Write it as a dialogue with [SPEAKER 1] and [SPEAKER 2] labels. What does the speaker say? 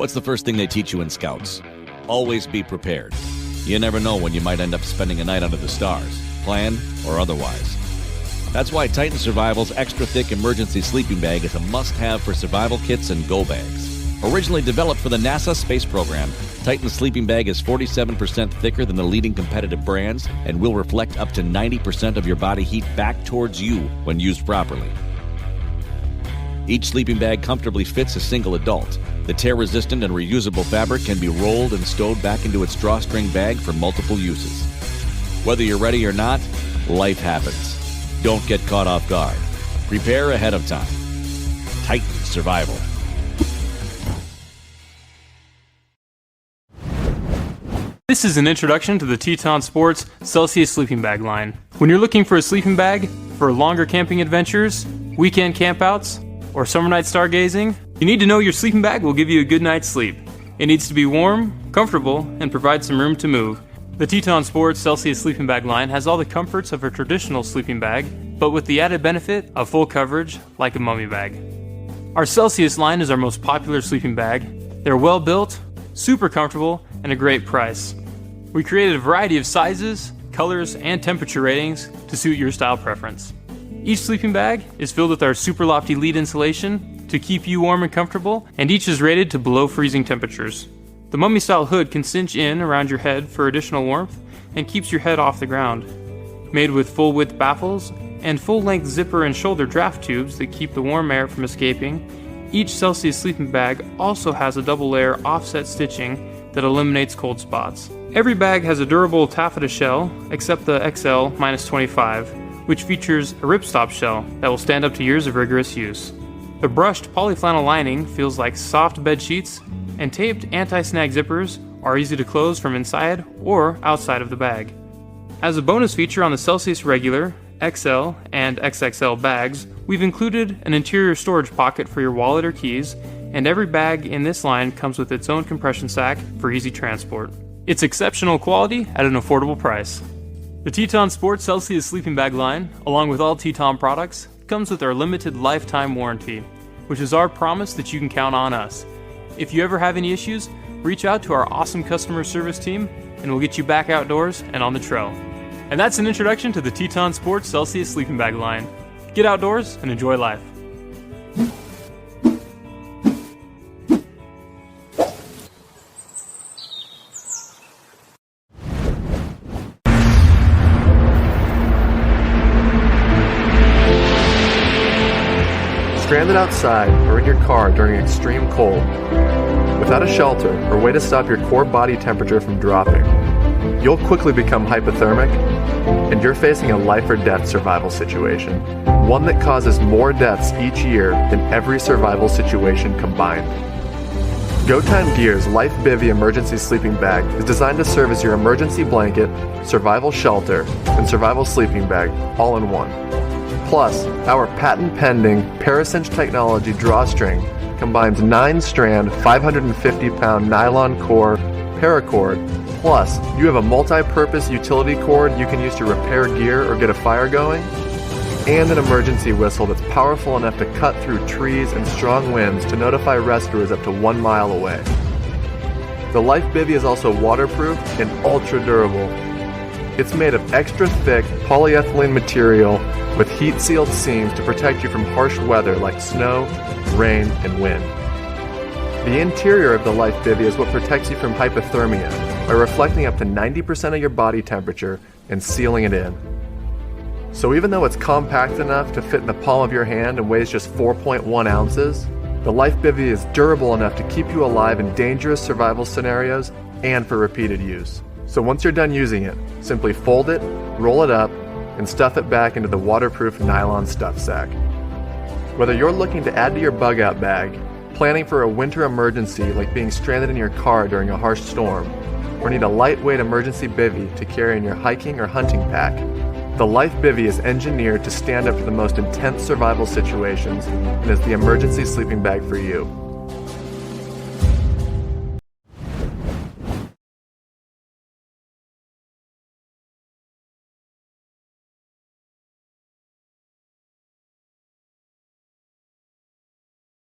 [SPEAKER 1] What's the first thing they teach you in Scouts? Always be prepared. You never know when you might end up spending a night under the stars, planned or otherwise. That's why Titan Survival's extra thick emergency sleeping bag is a must-have for survival kits and go bags. Originally developed for the NASA space program, Titan's sleeping bag is 47% thicker than the leading competitive brands and will reflect up to 90% of your body heat back towards you when used properly. Each sleeping bag comfortably fits a single adult. The tear-resistant and reusable fabric can be rolled and stowed back into its drawstring bag for multiple uses. Whether you're ready or not, life happens. Don't get caught off guard. Prepare ahead of time. Titan Survival.
[SPEAKER 2] This is an introduction to the TETON Sports Celsius sleeping bag line. When you're looking for a sleeping bag for longer camping adventures, weekend campouts, or summer night stargazing, you need to know your sleeping bag will give you a good night's sleep. It needs to be warm, comfortable, and provide some room to move. The TETON Sports Celsius sleeping bag line has all the comforts of a traditional sleeping bag, but with the added benefit of full coverage like a mummy bag. Our Celsius line is our most popular sleeping bag. They're well built, super comfortable, and a great price. We created a variety of sizes, colors, and temperature ratings to suit your style preference. Each sleeping bag is filled with our super lofty lead insulation to keep you warm and comfortable, and each is rated to below freezing temperatures. The mummy-style hood can cinch in around your head for additional warmth and keeps your head off the ground. Made with full-width baffles and full-length zipper and shoulder draft tubes that keep the warm air from escaping, each Celsius sleeping bag also has a double-layer offset stitching that eliminates cold spots. Every bag has a durable taffeta shell, except the XL-25, which features a ripstop shell that will stand up to years of rigorous use. The brushed polyflannel lining feels like soft bed sheets, and taped anti-snag zippers are easy to close from inside or outside of the bag. As a bonus feature on the Celsius Regular, XL, and XXL bags, we've included an interior storage pocket for your wallet or keys, and every bag in this line comes with its own compression sack for easy transport. It's exceptional quality at an affordable price. The TETON Sports Celsius sleeping bag line, along with all TETON products, comes with our limited lifetime warranty, which is our promise that you can count on us. If you ever have any issues, reach out to our awesome customer service team and we'll get you back outdoors and on the trail. And that's an introduction to the TETON Sports Celsius sleeping bag line. Get outdoors and enjoy life.
[SPEAKER 3] Stranded outside or in your car during extreme cold, without a shelter or way to stop your core body temperature from dropping, you'll quickly become hypothermic, and you're facing a life or death survival situation, one that causes more deaths each year than every survival situation combined. Go Time Gear's Life Bivvy emergency sleeping bag is designed to serve as your emergency blanket, survival shelter, and survival sleeping bag all in one. Plus, our patent-pending Paracinch technology drawstring combines 9-strand, 550-pound nylon core paracord. Plus, you have a multi-purpose utility cord you can use to repair gear or get a fire going, and an emergency whistle that's powerful enough to cut through trees and strong winds to notify rescuers up to 1 mile away. The Life Bivvy is also waterproof and ultra-durable. It's made of extra thick polyethylene material with heat-sealed seams to protect you from harsh weather like snow, rain, and wind. The interior of the Life Bivvy is what protects you from hypothermia by reflecting up to 90% of your body temperature and sealing it in. So even though it's compact enough to fit in the palm of your hand and weighs just 4.1 ounces, the Life Bivvy is durable enough to keep you alive in dangerous survival scenarios and for repeated use. So once you're done using it, simply fold it, roll it up, and stuff it back into the waterproof nylon stuff sack. Whether you're looking to add to your bug out bag, planning for a winter emergency like being stranded in your car during a harsh storm, or need a lightweight emergency bivvy to carry in your hiking or hunting pack, the Life Bivvy is engineered to stand up to the most intense survival situations and is the emergency sleeping bag for you.